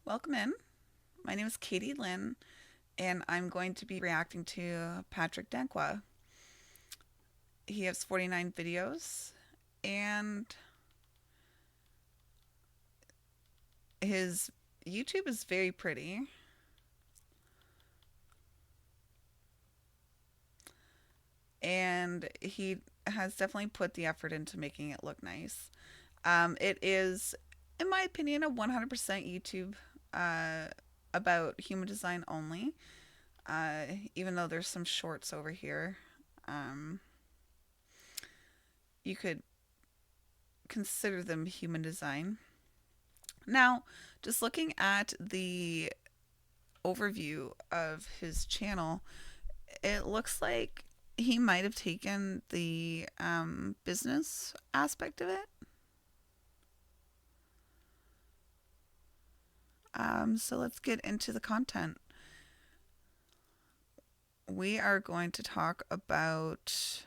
Welcome in. My name is Katie Lynn, and I'm going to be reacting to Patrick Dankwa. He has 49 videos, and his YouTube is very pretty. And he has definitely put the effort into making it look nice. It is, in my opinion, a 100% YouTube uh, about human design only, even though there's some shorts over here. Um, you could consider them human design. Now, just looking at the overview of his channel, it looks like he might have taken the business aspect of it. So let's get into the content. We are going to talk about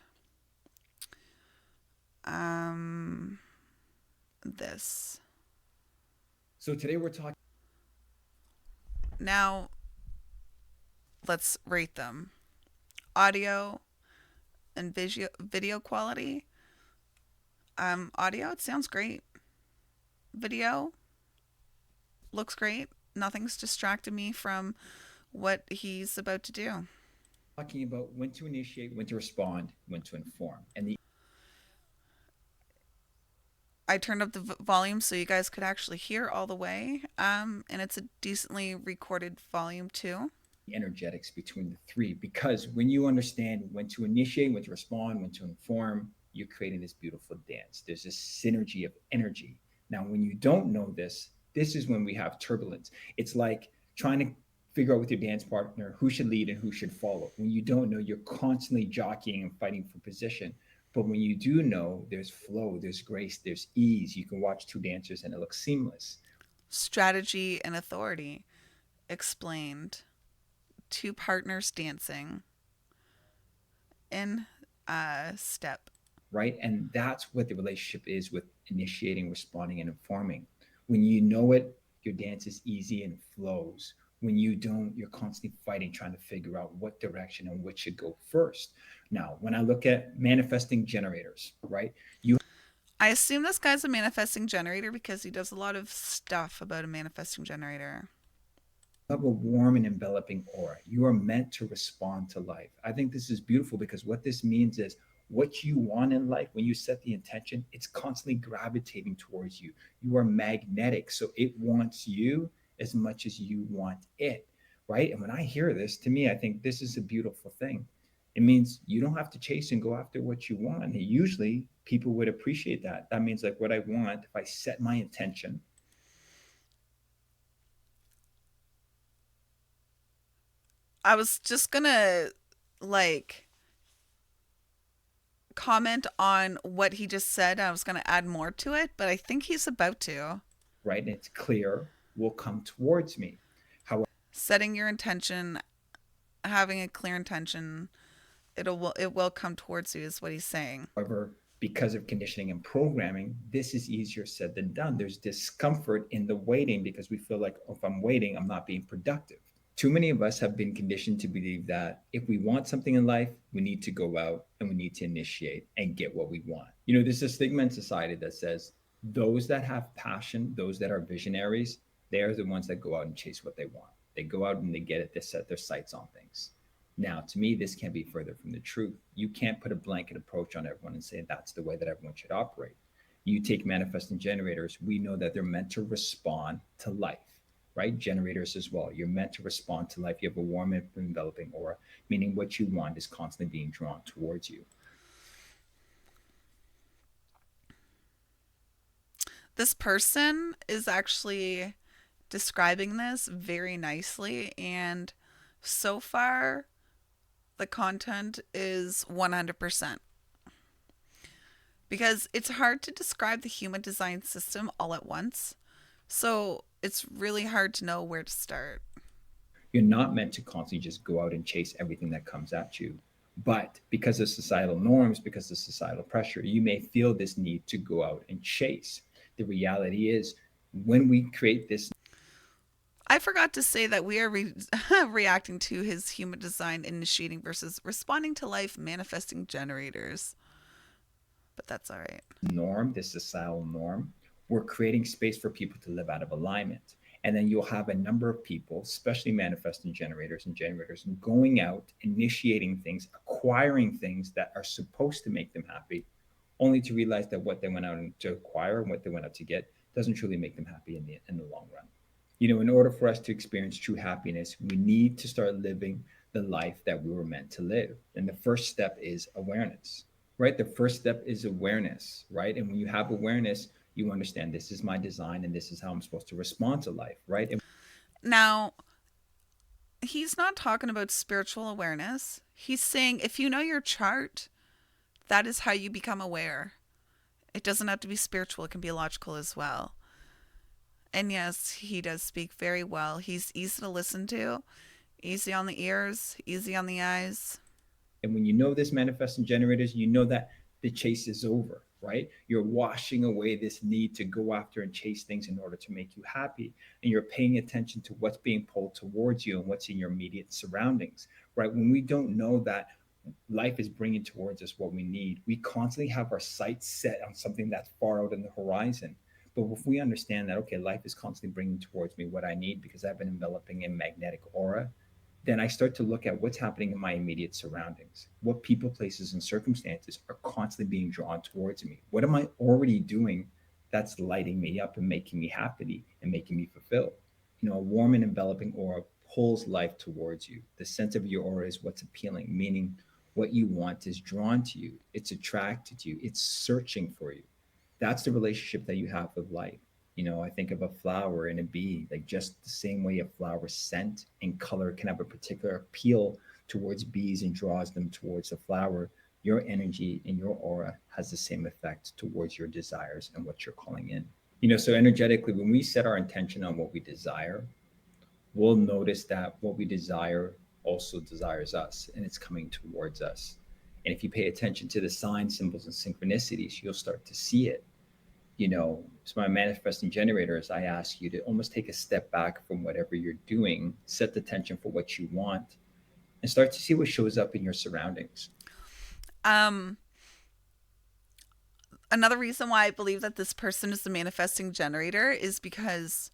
this. So today we're talking. Now, let's rate them. Audio and video quality. Audio, it sounds great. Video looks great. Nothing's distracted me from what he's about to do. Talking about when to initiate, when to respond, when to inform. And the I turned up the volume so you guys could actually hear all the way. And it's a decently recorded volume too. energetics between the three, because when you understand when to initiate, when to respond, when to inform, you're creating this beautiful dance. There's this synergy of energy. Now, when you don't know this is when we have turbulence. It's like trying to figure out with your dance partner who should lead and who should follow. When you don't know, you're constantly jockeying and fighting for position. But when you do know, there's flow, there's grace, there's ease. You can watch two dancers and it looks seamless. Strategy and authority explained. Two partners dancing in step. Right? And that's what the relationship is with initiating, responding, and informing. When you know it, your dance is easy and flows. When you don't, you're constantly fighting, trying to figure out what direction and which should go first. Now, when I look at manifesting generators, right? You I assume this guy's a manifesting generator because he does a lot of stuff about a manifesting generator. have a warm and enveloping aura. You are meant to respond to life. I think this is beautiful because what this means is what you want in life, when you set the intention, it's constantly gravitating towards you. You are magnetic. So it wants you as much as you want it. Right. And when I hear this, to me, I think this is a beautiful thing. It means you don't have to chase and go after what you want. And usually people would appreciate that. That means like what I want, if I set my intention, I was just gonna like comment on what he just said. I was gonna add more to it, but I think he's about to. right, and it's clear, will come towards me. Setting your intention, having a clear intention, it will come towards you is what he's saying. However, because of conditioning and programming, this is easier said than done. There's discomfort in the waiting because we feel like, oh, if I'm waiting, I'm not being productive. Too many of us have been conditioned to believe that if we want something in life, we need to go out and we need to initiate and get what we want. You know, there's a stigma in society that says those that have passion, those that are visionaries, they are the ones that go out and chase what they want. They go out and they get it, they set their sights on things. Now, to me, this can't be further from the truth. You can't put a blanket approach on everyone and say that's the way that everyone should operate. You take manifesting generators, we know that they're meant to respond to life, right? Generators as well. You're meant to respond to life. You have a warm and enveloping aura, meaning what you want is constantly being drawn towards you. This person is actually describing this very nicely, and so far, the content is 100%. Because it's hard to describe the human design system all at once. So it's really hard to know where to start. You're not meant to constantly just go out and chase everything that comes at you. But because of societal norms, because of societal pressure, you may feel this need to go out and chase. The reality is, when we create this I forgot to say that we are reacting to his human design initiating versus responding to life manifesting generators. But that's all right. Norm, this societal norm, we're creating space for people to live out of alignment. And then you'll have a number of people, especially manifesting generators and generators, going out, initiating things, acquiring things that are supposed to make them happy, only to realize that what they went out to acquire and what they went out to get doesn't truly make them happy in the long run. In order for us to experience true happiness, we need to start living the life that we were meant to live. And the first step is awareness, right? The first step is awareness, right? And when you have awareness, you understand this is my design and this is how I'm supposed to respond to life, right? And Now, he's not talking about spiritual awareness. He's saying if you know your chart, that is how you become aware. It doesn't have to be spiritual, it can be logical as well. And yes, he does speak very well. He's easy to listen to, easy on the ears, easy on the eyes. And when you know this manifesting generators, you know that the chase is over, right? You're washing away this need to go after and chase things in order to make you happy. And you're paying attention to what's being pulled towards you and what's in your immediate surroundings, right? When we don't know that life is bringing towards us what we need, we constantly have our sights set on something that's far out in the horizon. But if we understand that, okay, life is constantly bringing towards me what I need because I've been enveloping a magnetic aura, then I start to look at what's happening in my immediate surroundings. What people, places, and circumstances are constantly being drawn towards me? What am I already doing that's lighting me up and making me happy and making me fulfilled? A warm and enveloping aura pulls life towards you. The sense of your aura is what's appealing, meaning what you want is drawn to you, it's attracted to you, it's searching for you. That's the relationship that you have with life. I think of a flower and a bee, like just the same way a flower scent and color can have a particular appeal towards bees and draws them towards the flower. Your energy and your aura has the same effect towards your desires and what you're calling in. So energetically, when we set our intention on what we desire, we'll notice that what we desire also desires us and it's coming towards us. And if you pay attention to the signs, symbols, and synchronicities, you'll start to see it. So my manifesting generators, I ask you to almost take a step back from whatever you're doing, set the tension for what you want, and start to see what shows up in your surroundings. Um, Another reason why I believe that this person is the manifesting generator is because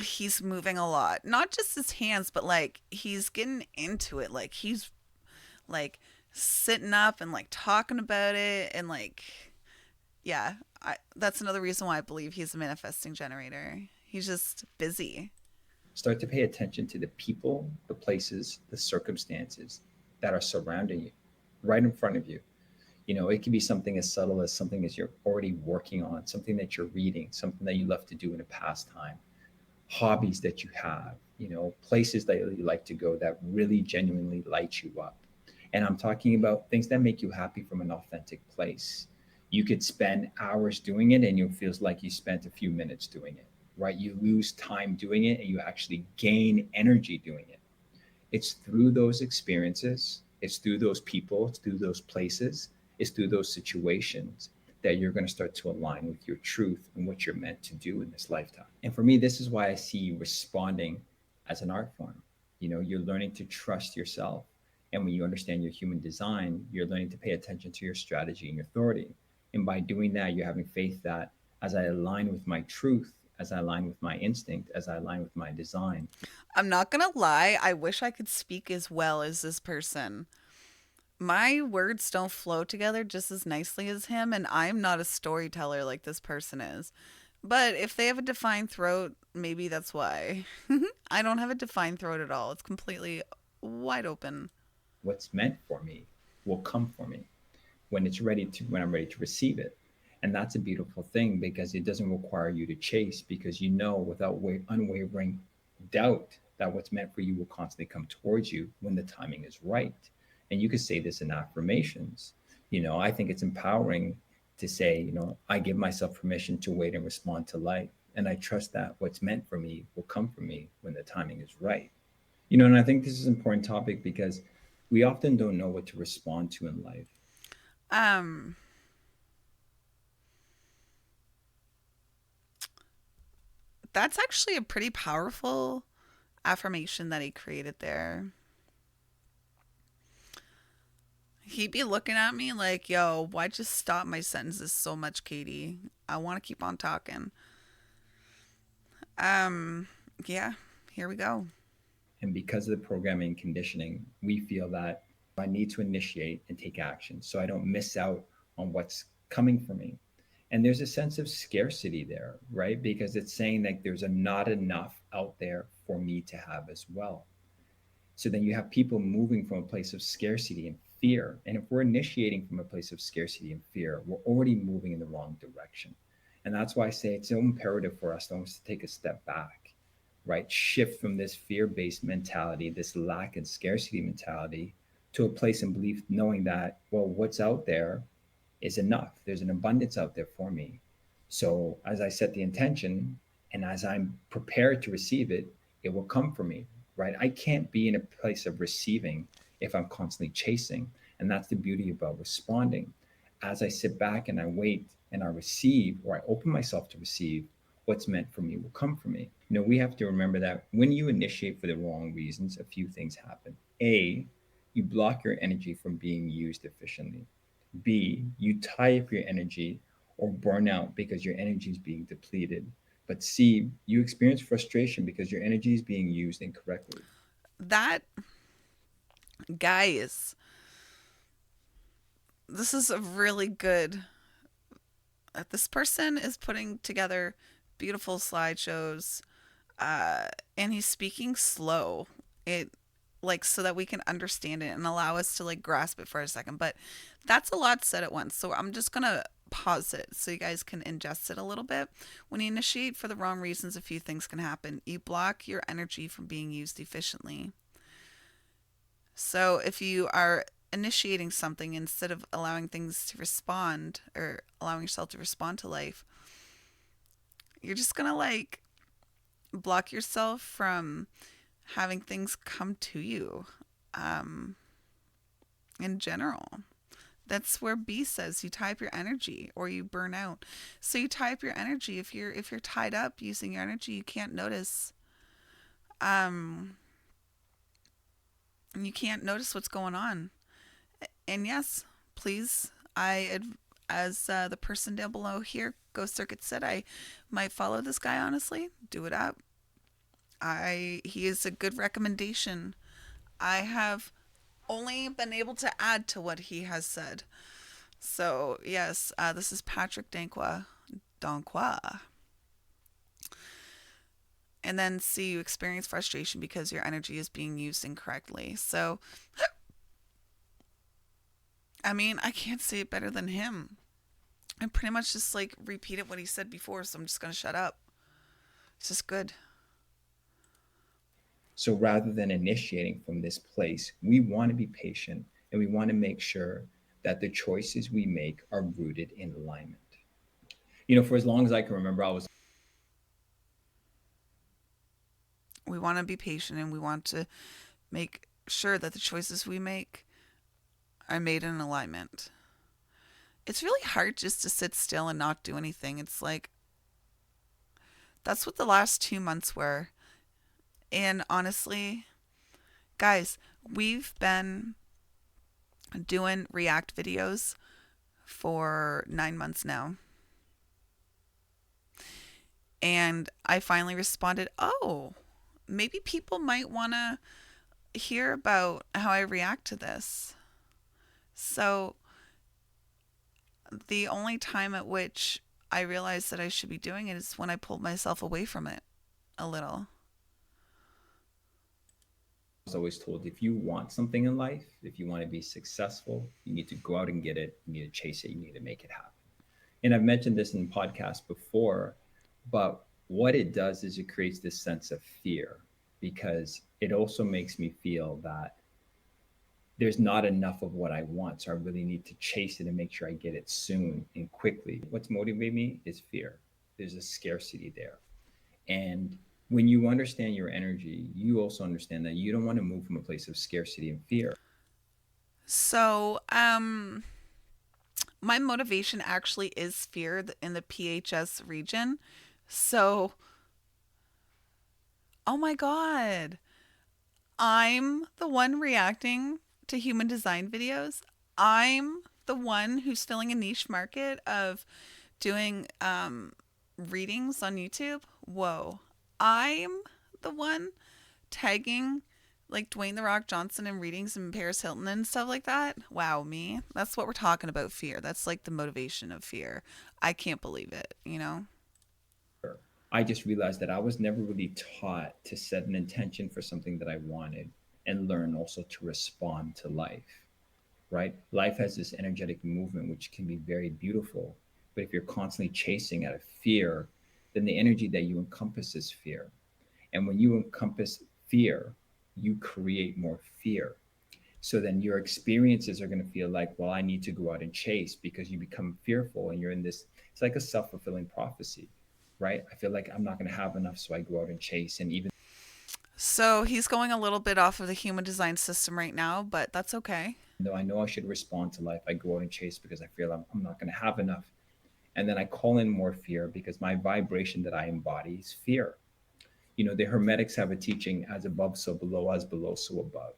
he's moving a lot. Not just his hands, but like he's getting into it. Like he's like sitting up and like talking about it and like yeah, that's another reason why I believe he's a manifesting generator. He's just busy. Start to pay attention to the people, the places, the circumstances that are surrounding you, right in front of you. It can be something as subtle as something as you're already working on, something that you're reading, something that you love to do in a pastime, hobbies that you have, places that you like to go that really genuinely light you up. And I'm talking about things that make you happy from an authentic place. You could spend hours doing it and it feels like you spent a few minutes doing it, right? You lose time doing it and you actually gain energy doing it. It's through those experiences, it's through those people, it's through those places, it's through those situations that you're going to start to align with your truth and what you're meant to do in this lifetime. And for me, this is why I see responding as an art form. You're learning to trust yourself. And when you understand your human design, you're learning to pay attention to your strategy and your authority. And by doing that, you're having faith that as I align with my truth, as I align with my instinct, as I align with my design, I'm not gonna lie, I wish I could speak as well as this person. My words don't flow together just as nicely as him, and I'm not a storyteller like this person is. But if they have a defined throat, maybe that's why. I don't have a defined throat at all. It's completely wide open. what's meant for me will come for me when I'm ready to receive it. And that's a beautiful thing because it doesn't require you to chase because without unwavering doubt that what's meant for you will constantly come towards you when the timing is right. And you could say this in affirmations. I think it's empowering to say, I give myself permission to wait and respond to life. And I trust that what's meant for me will come for me when the timing is right. And I think this is an important topic because we often don't know what to respond to in life. Um, That's actually a pretty powerful affirmation that he created there. He'd be looking at me like, yo, why'd you stop my sentences so much, Katie? I want to keep on talking. Um, yeah, here we go. And because of the programming and conditioning, we feel that I need to initiate and take action so I don't miss out on what's coming for me. And there's a sense of scarcity there, right? Because it's saying that there's a not enough out there for me to have as well. So then you have people moving from a place of scarcity and fear. And if we're initiating from a place of scarcity and fear, we're already moving in the wrong direction. And that's why I say it's so imperative for us to almost take a step back, right? Shift from this fear based mentality, this lack and scarcity mentality, to a place and belief, knowing that, well, what's out there is enough. There's an abundance out there for me. So as I set the intention and as I'm prepared to receive it, it will come for me, right? I can't be in a place of receiving if I'm constantly chasing. And that's the beauty about responding. As I sit back and I wait and I receive, or I open myself to receive, what's meant for me will come for me. We have to remember that when you initiate for the wrong reasons, a few things happen. A, you block your energy from being used efficiently. B, you tie up your energy or burn out because your energy is being depleted. But C, you experience frustration because your energy is being used incorrectly. That, guys, this is a really good. This person is putting together beautiful slideshows, uh, and he's speaking slow. It like so that we can understand it and allow us to like grasp it for a second. But that's a lot said at once. So I'm just gonna pause it so you guys can ingest it a little bit. When you initiate for the wrong reasons, a few things can happen. You block your energy from being used efficiently. So if you are initiating something instead of allowing things to respond or allowing yourself to respond to life, you're just gonna like block yourself from having things come to you um, in general. That's where B says you tie up your energy or you burn out. So you tie up your energy. If you're tied up using your energy, you can't notice. Um, you can't notice what's going on. And yes, please, as the person down below here, Ghost Circuit said, I might follow this guy. Honestly, do it up. He is a good recommendation. I have only been able to add to what he has said. So yes, this is Patrick Danqua. Danqua. And then C, you experience frustration because your energy is being used incorrectly. So, I mean, I can't say it better than him. I pretty much just like repeated what he said before, so I'm just gonna shut up. It's just good. So rather than initiating from this place, we want to be patient and we want to make sure that the choices we make are rooted in alignment. For as long as I can remember, I was We want to be patient and we want to make sure that the choices we make are made in alignment. It's really hard just to sit still and not do anything. It's like that's what the last 2 months were. And honestly, guys, we've been doing React videos for 9 months now. And I finally responded, oh, maybe people might want to hear about how I react to this. So the only time at which I realized that I should be doing it is when I pulled myself away from it a little. always told, if you want something in life, if you want to be successful, you need to go out and get it. You need to chase it. You need to make it happen. And I've mentioned this in podcasts before, but what it does is it creates this sense of fear because it also makes me feel that there's not enough of what I want. So I really need to chase it and make sure I get it soon and quickly. What's motivated me is fear. There's a scarcity there. And when you understand your energy, you also understand that you don't want to move from a place of scarcity and fear. So, my motivation actually is fear in the PHS region. So, Oh my God. I'm the one reacting to human design videos. I'm the one who's filling a niche market of doing readings on YouTube. Whoa. I'm the one tagging like Dwayne the Rock Johnson in readings and Paris Hilton and stuff like that. Wow, me. That's what we're talking about, fear. That's like the motivation of fear. I can't believe it, you know? I just realized that I was never really taught to set an intention for something that I wanted and learn also to respond to life, right? Life has this energetic movement, which can be very beautiful. But if you're constantly chasing out of fear, then the energy that you encompass is fear. And when you encompass fear, you create more fear. So then your experiences are going to feel like, well, I need to go out and chase because you become fearful and you're in this, it's like a self fulfilling prophecy, right? I feel like I'm not going to have enough. So I go out and chase. And even So he's going a little bit off of the human design system right now, but that's okay. though I know I should respond to life, I go out and chase because I feel I'm not going to have enough. And then I call in more fear because my vibration that I embody is fear. You know, the Hermetics have a teaching as above, so below, as below, so above.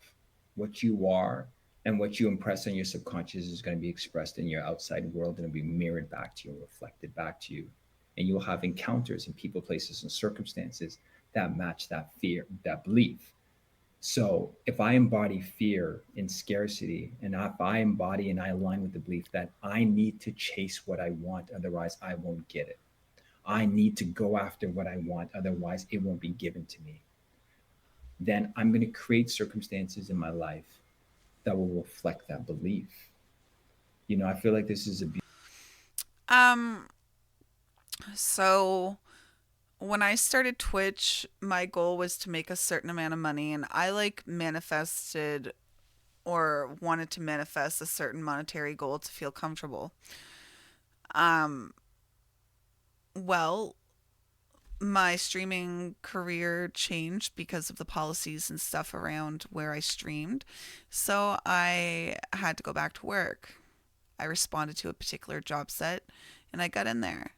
What you are and what you impress on your subconscious is going to be expressed in your outside world and it'll be mirrored back to you and reflected back to you. And you'll have encounters in people, places, and circumstances that match that fear, that belief. So if I embody fear and scarcity, and if I embody and I align with the belief that I need to chase what I want, otherwise I won't get it. I need to go after what I want, otherwise it won't be given to me. Then I'm going to create circumstances in my life that will reflect that belief. You know, I feel like this is a Um, so when I started Twitch, my goal was to make a certain amount of money, and I like manifested or wanted to manifest a certain monetary goal to feel comfortable. Um, well, my streaming career changed because of the policies and stuff around where I streamed. So I had to go back to work. I responded to a particular job set and I got in there.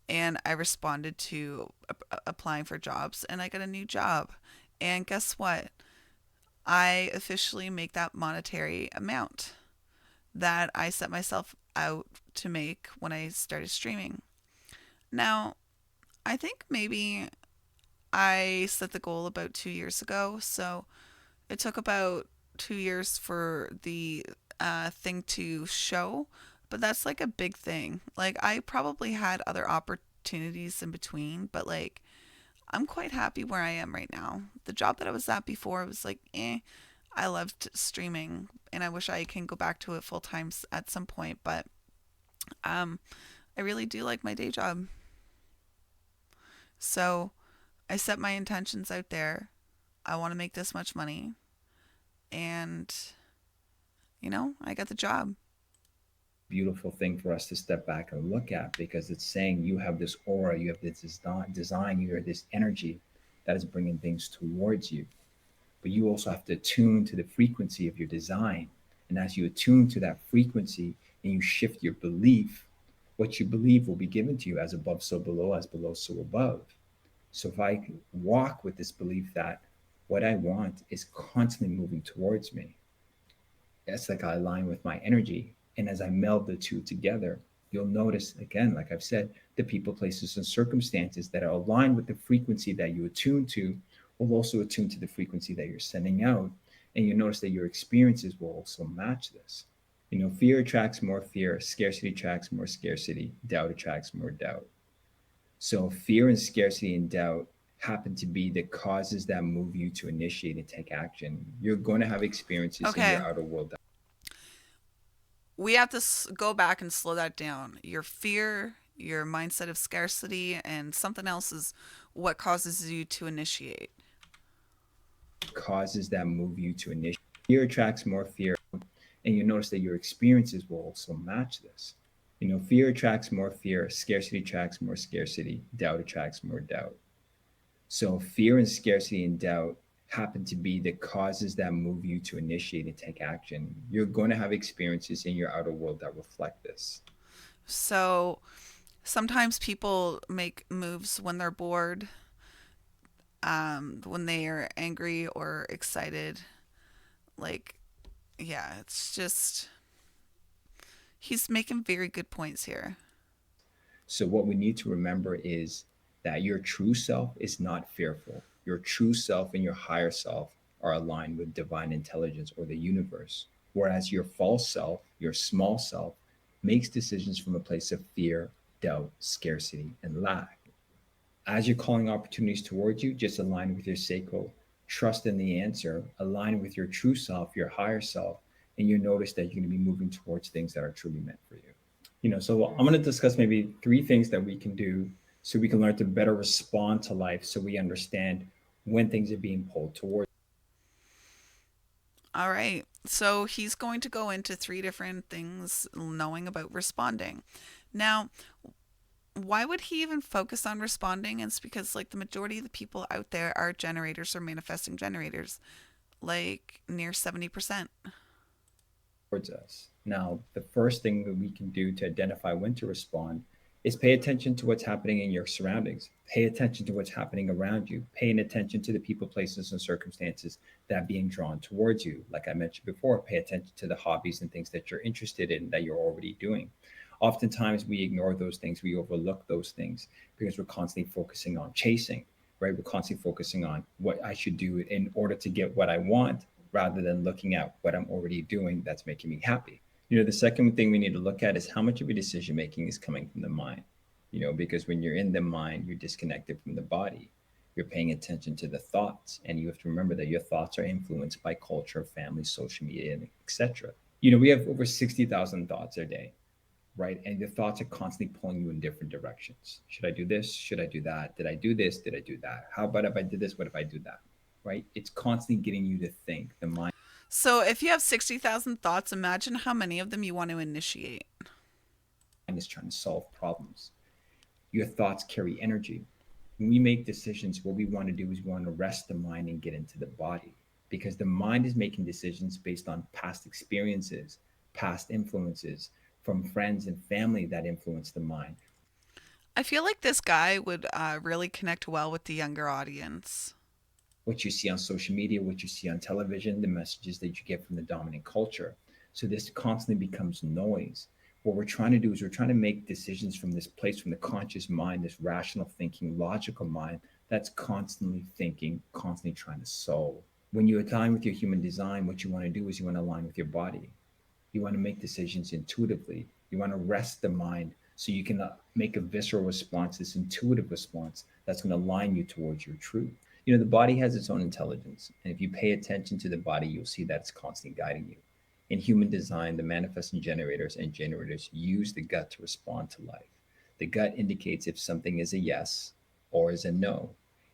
And I responded to applying for jobs and I got a new job. And guess what? I officially make that monetary amount that I set myself out to make when I started streaming. Now, I think maybe I set the goal about 2 years ago. So it took about 2 years for the thing to show, but that's like a big thing. Like, I probably had other opportunities in between, but like, I'm quite happy where I am right now. The job that I was at before was like, eh. I loved streaming and I wish I can go back to it full time at some point, but um, I really do like my day job. So I set my intentions out there. I want to make this much money. And, I got the job. beautiful thing for us to step back and look at because it's saying you have this aura, you have this design, you have this energy that is bringing things towards you. But you also have to attune to the frequency of your design. And as you attune to that frequency and you shift your belief, what you believe will be given to you as above, so below, as below, so above. So if I walk with this belief that what I want is constantly moving towards me, it's like I align with my energy. And as I meld the two together, you'll notice again, like I've said, the people, places, and circumstances that are aligned with the frequency that you attune to will also attune to the frequency that you're sending out. And you notice that your experiences will also match this. You know, fear attracts more fear, scarcity attracts more scarcity, doubt attracts more doubt. So fear and scarcity and doubt happen to be the causes that move you to initiate and take action. You're going to have experiences in Okay, your outer world. we have to go back and slow that down. Your fear, your mindset of scarcity, and something else is what causes you to initiate. Causes that move you to initiate. Fear attracts more fear, and you notice that your experiences will also match this. You know, fear attracts more fear, scarcity attracts more scarcity, doubt attracts more doubt. So fear and scarcity and doubt happen to be the causes that move you to initiate and take action. You're going to have experiences in your outer world that reflect this. So sometimes people make moves when they're bored. when they are angry or excited. Like, yeah, it's just, he's making very good points here. So, what we need to remember is that your true self is not fearful. Your true self and your higher self are aligned with divine intelligence or the universe. Whereas your false self, your small self, makes decisions from a place of fear, doubt, scarcity, and lack. As you're calling opportunities towards you, just align with your sacral, trust in the answer, align with your true self, your higher self, and you notice that you're going to be moving towards things that are truly meant for you. So I'm going to discuss maybe three things that we can do so we can learn to better respond to life so we understand when things are being pulled towards. All right. So he's going to go into three different things knowing about responding. Now, why would he even focus on responding? It's because, like, the majority of the people out there are generators or manifesting generators, like near 70%. Us. Now, the first thing that we can do to identify when to respond is pay attention to what's happening in your surroundings. Pay attention to what's happening around you. Paying attention to the people, places, and circumstances that are being drawn towards you. Like I mentioned before, pay attention to the hobbies and things that you're interested in that you're already doing. Oftentimes, we ignore those things, we overlook those things because we're constantly focusing on chasing, right? We're constantly focusing on what I should do in order to get what I want rather than looking at what I'm already doing that's making me happy. The second thing we need to look at is how much of your decision making is coming from the mind. Because when you're in the mind, you're disconnected from the body. You're paying attention to the thoughts, and you have to remember that your thoughts are influenced by culture, family, social media, and etc. We have over 60,000 thoughts a day, right? And the thoughts are constantly pulling you in different directions. Should I do this? Should I do that? Did I do this? Did I do that? How about if I did this? What if I do that? Right? It's constantly getting you to think. The mind So if you have 60,000 thoughts, imagine how many of them you want to initiate. is trying to solve problems. Your thoughts carry energy. When we make decisions, what we want to do is we want to rest the mind and get into the body because the mind is making decisions based on past experiences, past influences from friends and family that influence the mind. I feel like this guy would really connect well with the younger audience. What you see on social media, what you see on television, the messages that you get from the dominant culture. So this constantly becomes noise. What we're trying to do is we're trying to make decisions from this place, from the conscious mind, this rational thinking, logical mind that's constantly thinking, constantly trying to solve. When you align with your human design, what you want to do is you want to align with your body. You want to make decisions intuitively. You want to rest the mind so you can make a visceral response, this intuitive response that's going to align you towards your truth. The body has its own intelligence. And if you pay attention to the body, you'll see that it's constantly guiding you. In human design, the manifesting generators and generators use the gut to respond to life. The gut indicates if something is a yes or is a no.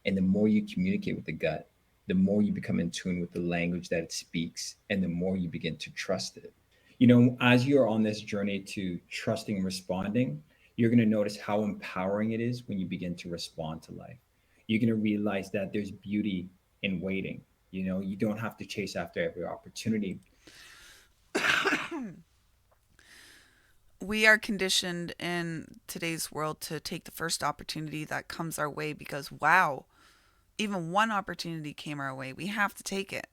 And the more you communicate with the gut, the more you become in tune with the language that it speaks, and the more you begin to trust it. As you're on this journey to trusting and responding, you're going to notice how empowering it is when you begin to respond to life. You're going to realize that there's beauty in waiting. You don't have to chase after every opportunity. We are conditioned in today's world to take the first opportunity that comes our way because, wow, even one opportunity came our way. We have to take it.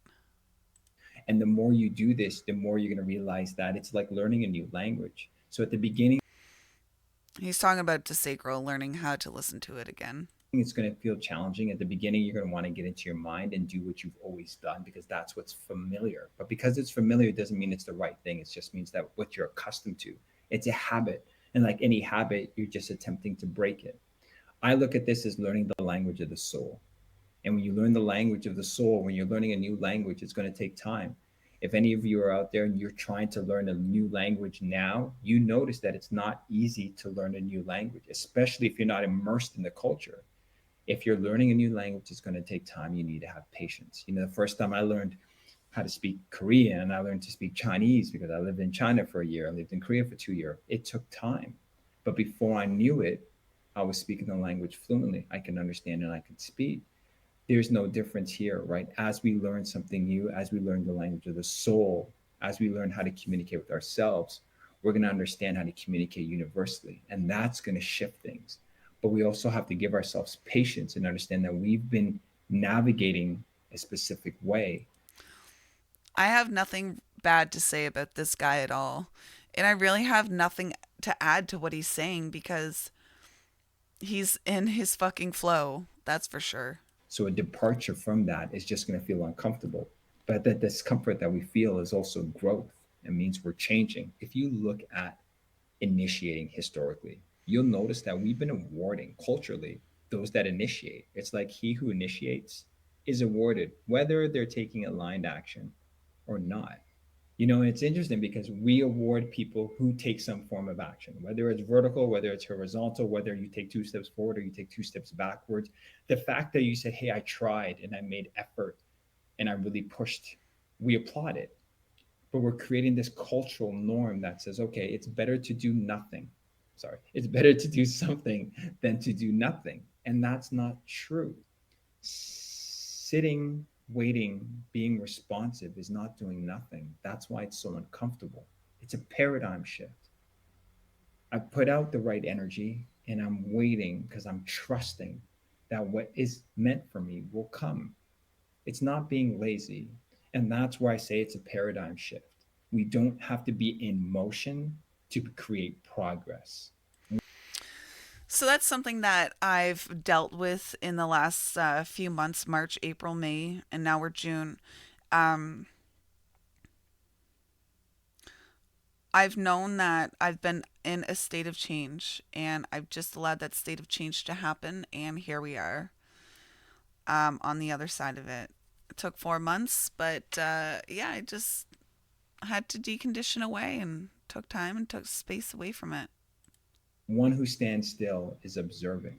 And the more you do this, the more you're going to realize that it's like learning a new language. So at the beginning, He's talking about desacral, learning how to listen to it again. it's going to feel challenging. At the beginning, you're going to want to get into your mind and do what you've always done because that's what's familiar. But because it's familiar, it doesn't mean it's the right thing. It just means that what you're accustomed to. It's a habit. And like any habit, you're just attempting to break it. I look at this as learning the language of the soul. And when you learn the language of the soul, when you're learning a new language, it's going to take time. If any of you are out there and you're trying to learn a new language now, you notice that it's not easy to learn a new language, especially if you're not immersed in the culture. If you're learning a new language, it's going to take time. You need to have patience. The first time I learned how to speak Korean and I learned to speak Chinese because I lived in China for a year. I lived in Korea for 2 years. It took time. But before I knew it, I was speaking the language fluently. I can understand and I can speak. There's no difference here, right? As we learn something new, as we learn the language of the soul, as we learn how to communicate with ourselves, we're going to understand how to communicate universally. And that's going to shift things. But we also have to give ourselves patience and understand that we've been navigating a specific way. I have nothing bad to say about this guy at all. And I really have nothing to add to what he's saying because he's in his fucking flow. That's for sure. So a departure from that is just going to feel uncomfortable. But that discomfort that we feel is also growth. It means we're changing. If you look at initiating historically, you'll notice that we've been awarding culturally those that initiate. It's like he who initiates is awarded, whether they're taking aligned action or not. It's interesting because we award people who take some form of action, whether it's vertical, whether it's horizontal, whether you take 2 steps forward or you take 2 steps backwards. The fact that you said, hey, I tried and I made effort and I really pushed, we applaud it. But we're creating this cultural norm that says, okay, it's better to do nothing. Sorry, it's better to do something than to do nothing. And that's not true. Sitting, waiting, being responsive is not doing nothing. That's why it's so uncomfortable. It's a paradigm shift. I put out the right energy and I'm waiting because I'm trusting that what is meant for me will come. It's not being lazy. And that's why I say it's a paradigm shift. We don't have to be in motion to create progress. So that's something that I've dealt with in the last few months, March, April, May, and now we're June. Um, I've known that I've been in a state of change and I've just allowed that state of change to happen. And here we are on the other side of it. It took 4 months, but yeah, I just had to decondition away and took time and took space away from it. One who stands still is observing,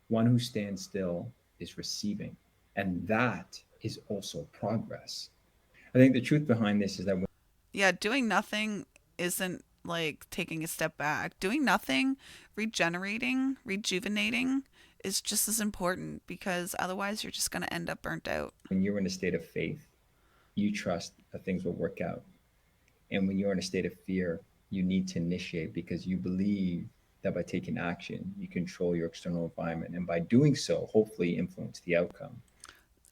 one who stands still is receiving. And that is also progress. I think the truth behind this is that Yeah, doing nothing isn't like taking a step back. Doing nothing, regenerating, rejuvenating is just as important because otherwise you're just going to end up burnt out. when you're in a state of faith, you trust that things will work out. And when you're in a state of fear, you need to initiate because you believe that by taking action, you control your external environment. And by doing so, hopefully influence the outcome.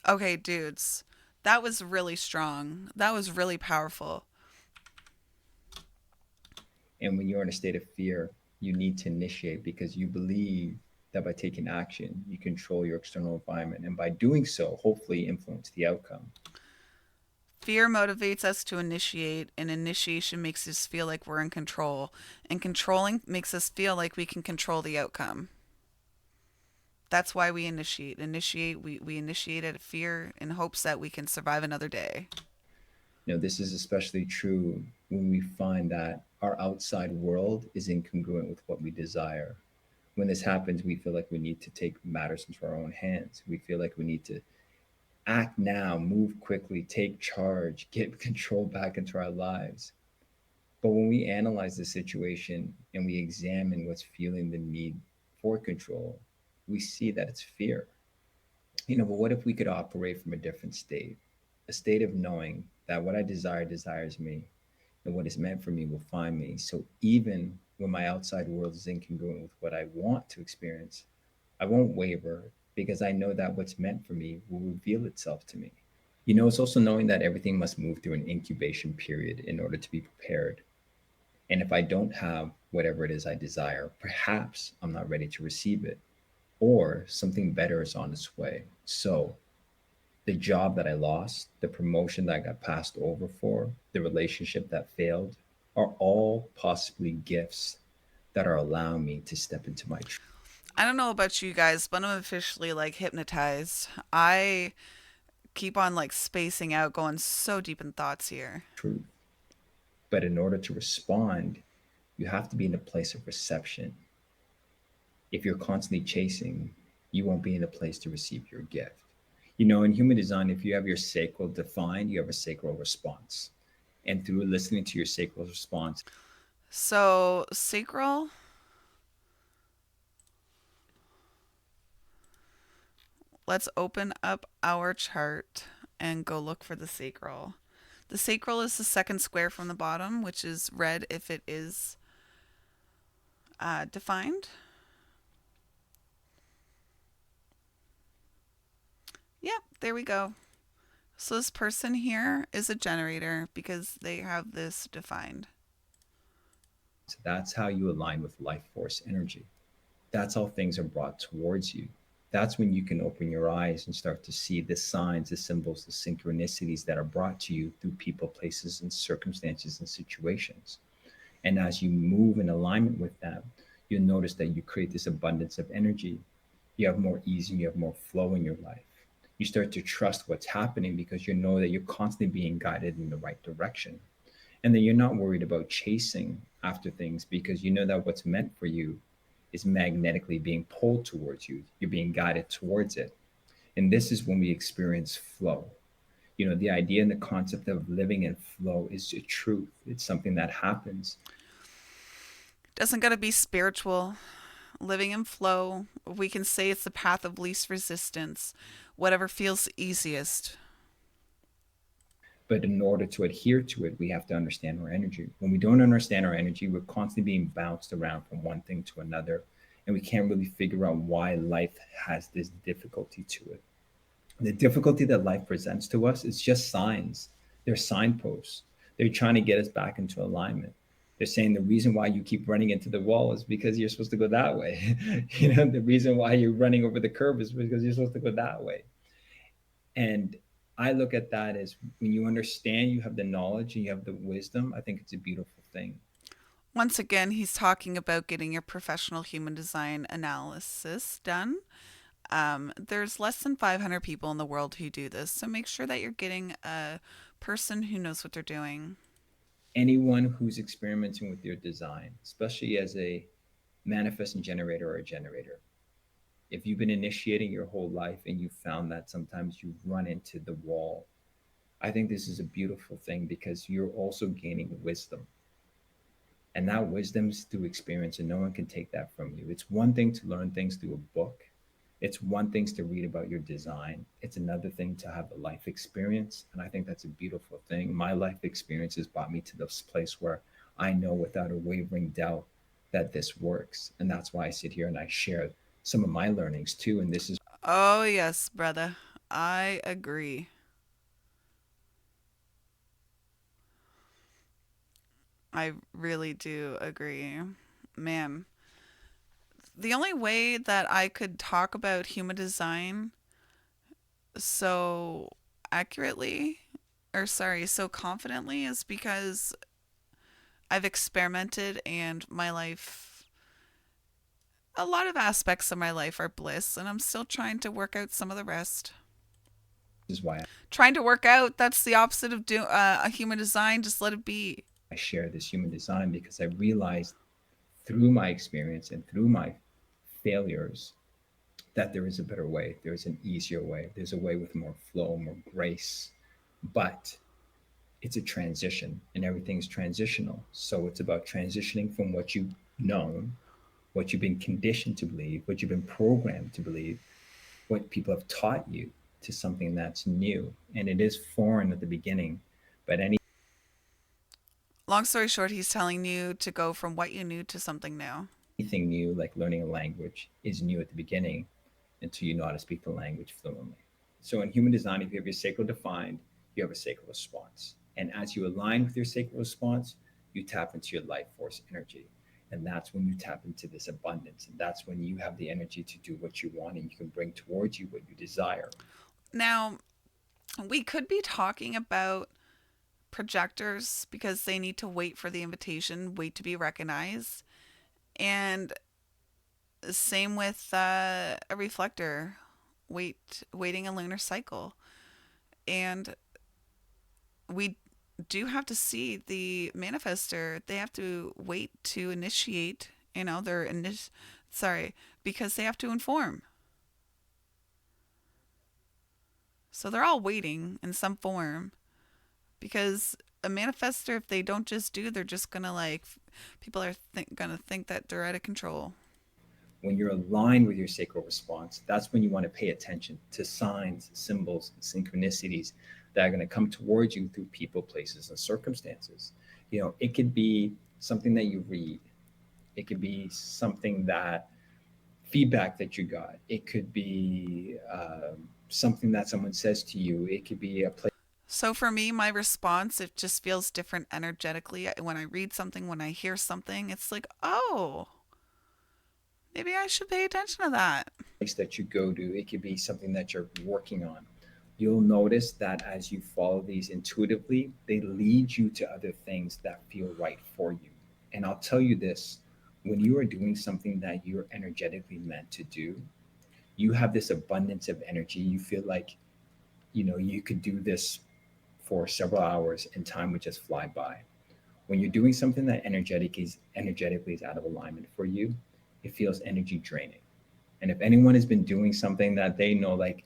Okay, dudes, that was really strong. That was really powerful. And when you're in a state of fear, you need to initiate because you believe that by taking action, you control your external environment. And by doing so, hopefully influence the outcome. Fear motivates us to initiate, and initiation makes us feel like we're in control, and controlling makes us feel like we can control the outcome. That's why we initiate. We initiate out of fear in hopes that we can survive another day. This is especially true when we find that our outside world is incongruent with what we desire. When this happens, we feel like we need to take matters into our own hands. We feel like we need to act now, move quickly, take charge, get control back into our lives. But when we analyze the situation and we examine what's fueling the need for control, we see that it's fear. But what if we could operate from a different state? A state of knowing that what I desire desires me, and what is meant for me will find me. So even when my outside world is incongruent with what I want to experience, I won't waver because I know that what's meant for me will reveal itself to me. It's also knowing that everything must move through an incubation period in order to be prepared. And if I don't have whatever it is I desire, perhaps I'm not ready to receive it, or something better is on its way. So the job that I lost, the promotion that I got passed over for, the relationship that failed are all possibly gifts that are allowing me to step into my I don't know about you guys, but I'm officially like hypnotized. I keep on like spacing out, going so deep in thoughts here. truth. But in order to respond, you have to be in a place of reception. If you're constantly chasing, you won't be in a place to receive your gift. In human design, if you have your sacral defined, you have a sacral response. And through listening to your sacral response, So, sacral, let's open up our chart and go look for the sacral. The sacral is the second square from the bottom, which is red if it is defined. Yep, there we go. So this person here is a generator because they have this defined. So that's how you align with life force energy. That's how things are brought towards you. That's when you can open your eyes and start to see the signs, the symbols, the synchronicities that are brought to you through people, places, and circumstances and situations. And as you move in alignment with that, you'll notice that you create this abundance of energy. You have more ease and you have more flow in your life. You start to trust what's happening because you know that you're constantly being guided in the right direction. And then you're not worried about chasing after things because you know that what's meant for you is magnetically being pulled towards you. You're being guided towards it. And this is when we experience flow. You know, the idea and the concept of living in flow is a truth. It's something that happens. Doesn't gotta be spiritual. Living in flow, we can say it's the path of least resistance, whatever feels easiest. But in order to adhere to it, we have to understand our energy. When we don't understand our energy, we're constantly being bounced around from one thing to another. And we can't really figure out why life has this difficulty to it. The difficulty that life presents to us is just signs. They're signposts. They're trying to get us back into alignment. They're saying the reason why you keep running into the wall is because you're supposed to go that way. You know, the reason why you're running over the curb is because you're supposed to go that way. And I look at that as when you understand, you have the knowledge and you have the wisdom. I think it's a beautiful thing. Once again, he's talking about getting your professional human design analysis done. There's less than 500 people in the world who do this, so make sure that you're getting a person who knows what they're doing. Anyone who's experimenting with your design, especially as a manifesting generator or a generator, if you've been initiating your whole life and you found that sometimes you run into the wall, I think this is a beautiful thing because you're also gaining wisdom. And that wisdom is through experience, and no one can take that from you. It's one thing to learn things through a book, it's one thing to read about your design, it's another thing to have a life experience. And I think that's a beautiful thing. My life experience has brought me to this place where I know without a wavering doubt that this works. And that's why I sit here and I share some of my learnings too. And this is Oh, yes, brother. I agree. I really do agree. Man, the only way that I could talk about human design so accurately, or sorry, so confidently is because I've experimented and my life, a lot of aspects of my life are bliss, and I'm still trying to work out some of the rest. why Trying to work out, that's the opposite of a human design. Just let it be. I share this human design because I realized through my experience and through my failures that there is a better way. There's an easier way. There's a way with more flow, more grace. But it's a transition and everything's transitional. So it's about transitioning from what you've known, what you've been conditioned to believe, what you've been programmed to believe, what people have taught you to something that's new. And it is foreign at the beginning, but Long story short, he's telling you to go from what you knew to something new. anything new, like learning a language, is new at the beginning until you know how to speak the language fluently. So in human design, if you have your sacral defined, you have a sacral response. And as you align with your sacral response, you tap into your life force energy. And that's when you tap into this abundance. And that's when you have the energy to do what you want and you can bring towards you what you desire. Now, we could be talking about projectors because they need to wait for the invitation, wait to be recognized. And same with a reflector, waiting a lunar cycle. And we do have to see the manifester. They have to wait to initiate, sorry, because they have to inform. So they're all waiting in some form because a manifester, if they don't just do, they're just gonna like, people are gonna think that they're out of control. When you're aligned with your sacral response, that's when you want to pay attention to signs, symbols, synchronicities that are going to come towards you through people, places, and circumstances. You know, it could be something that you read, it could be something that feedback that you got, it could be something that someone says to you. It could be a place So for me, my response, it just feels different energetically. When I read something, when I hear something, it's like, oh, maybe I should pay attention to that. that you go to. It could be something that you're working on. You'll notice that as you follow these intuitively, they lead you to other things that feel right for you. And I'll tell you this, when you are doing something that you're energetically meant to do, you have this abundance of energy. You feel like, you could do this for several hours and time would just fly by. When you're doing something that energetically is out of alignment for you, it feels energy draining. And if anyone has been doing something that they know, like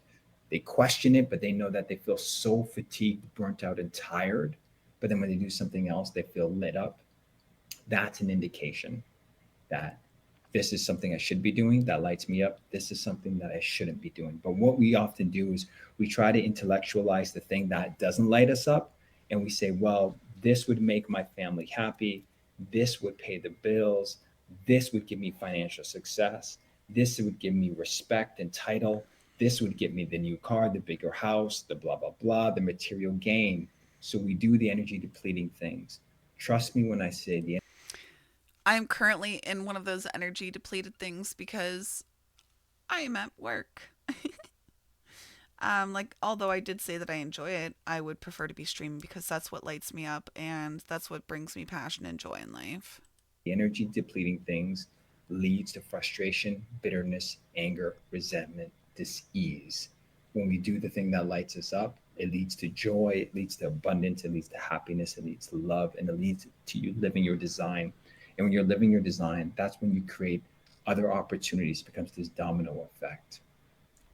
they question it, but they know that they feel so fatigued, burnt out, and tired, but then when they do something else, they feel lit up, that's an indication that this is something I should be doing that lights me up. This is something that I shouldn't be doing. But what we often do is we try to intellectualize the thing that doesn't light us up. And we say, well, this would make my family happy. This would pay the bills. This would give me financial success. This would give me respect and title. This would get me the new car, the bigger house, the blah, blah, blah, the material gain. So we do the energy depleting things. Trust me when I say the I'm currently in one of those energy depleted things because I am at work. Like, although I did say that I enjoy it, I would prefer to be streaming because that's what lights me up and that's what brings me passion and joy in life. energy depleting things leads to frustration, bitterness, anger, resentment, dis-ease. When we do the thing that lights us up, it leads to joy, it leads to abundance, it leads to happiness, it leads to love, and it leads to you living your design. And when you're living your design, that's when you create other opportunities. It becomes this domino effect.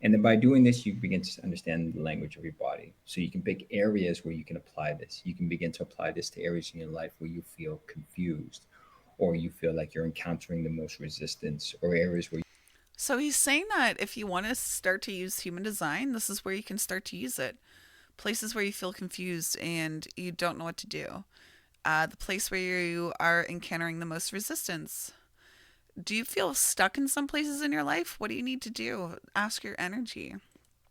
And then by doing this, you begin to understand the language of your body. So you can pick areas where you can apply this. You can begin to apply this to areas in your life where you feel confused or you feel like you're encountering the most resistance or areas where So he's saying that if you want to start to use human design, this is where you can start to use it. Places where you feel confused and you don't know what to do. The place where you are encountering the most resistance. Do you feel stuck in some places in your life? What do you need to do? Ask your energy.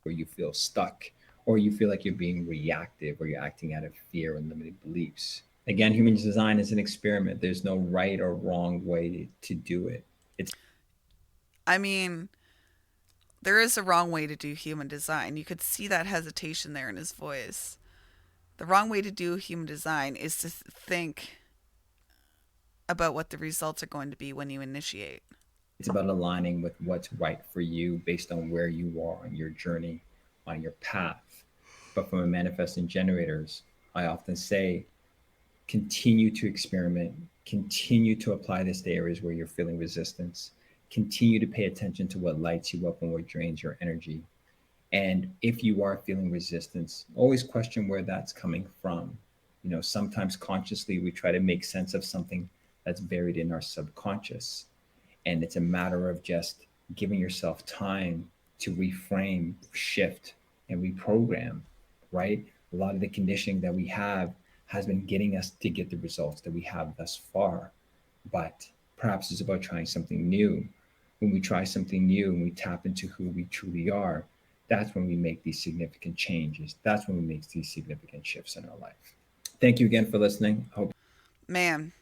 you feel stuck or you feel like you're being reactive or you're acting out of fear and limited beliefs. Again, human design is an experiment. There's no right or wrong way to do it. It's I mean, there is a wrong way to do human design. You could see that hesitation there in his voice. The wrong way to do human design is to think about what the results are going to be when you initiate. it's about aligning with what's right for you based on where you are on your journey, on your path. But from a manifesting generators, I often say continue to experiment, continue to apply this to areas where you're feeling resistance, continue to pay attention to what lights you up and what drains your energy. And if you are feeling resistance, always question where that's coming from. Sometimes consciously we try to make sense of something that's buried in our subconscious. And it's a matter of just giving yourself time to reframe, shift, and reprogram, right? A lot of the conditioning that we have has been getting us to get the results that we have thus far. But perhaps it's about trying something new. When we try something new and we tap into who we truly are, that's when we make these significant changes. That's when we make these significant shifts in our life. Thank you again for listening. I hope Man,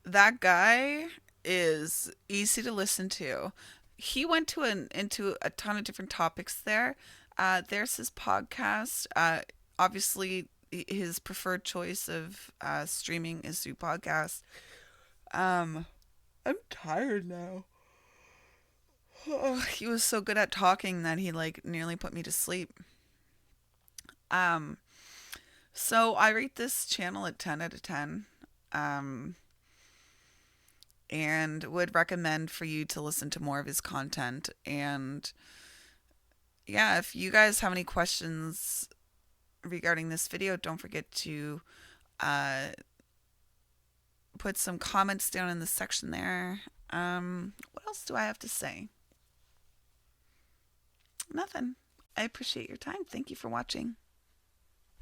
that guy is easy to listen to. He went into a ton of different topics there. There's his podcast. Obviously, his preferred choice of streaming is through podcast. Um, I'm tired now. He was so good at talking that he like nearly put me to sleep. Um, so I rate this channel at 10 out of 10. Um, and would recommend for you to listen to more of his content. And yeah, if you guys have any questions regarding this video, don't forget to uh, put some comments down in the section there. What else do I have to say? Nothing. I appreciate your time. Thank you for watching.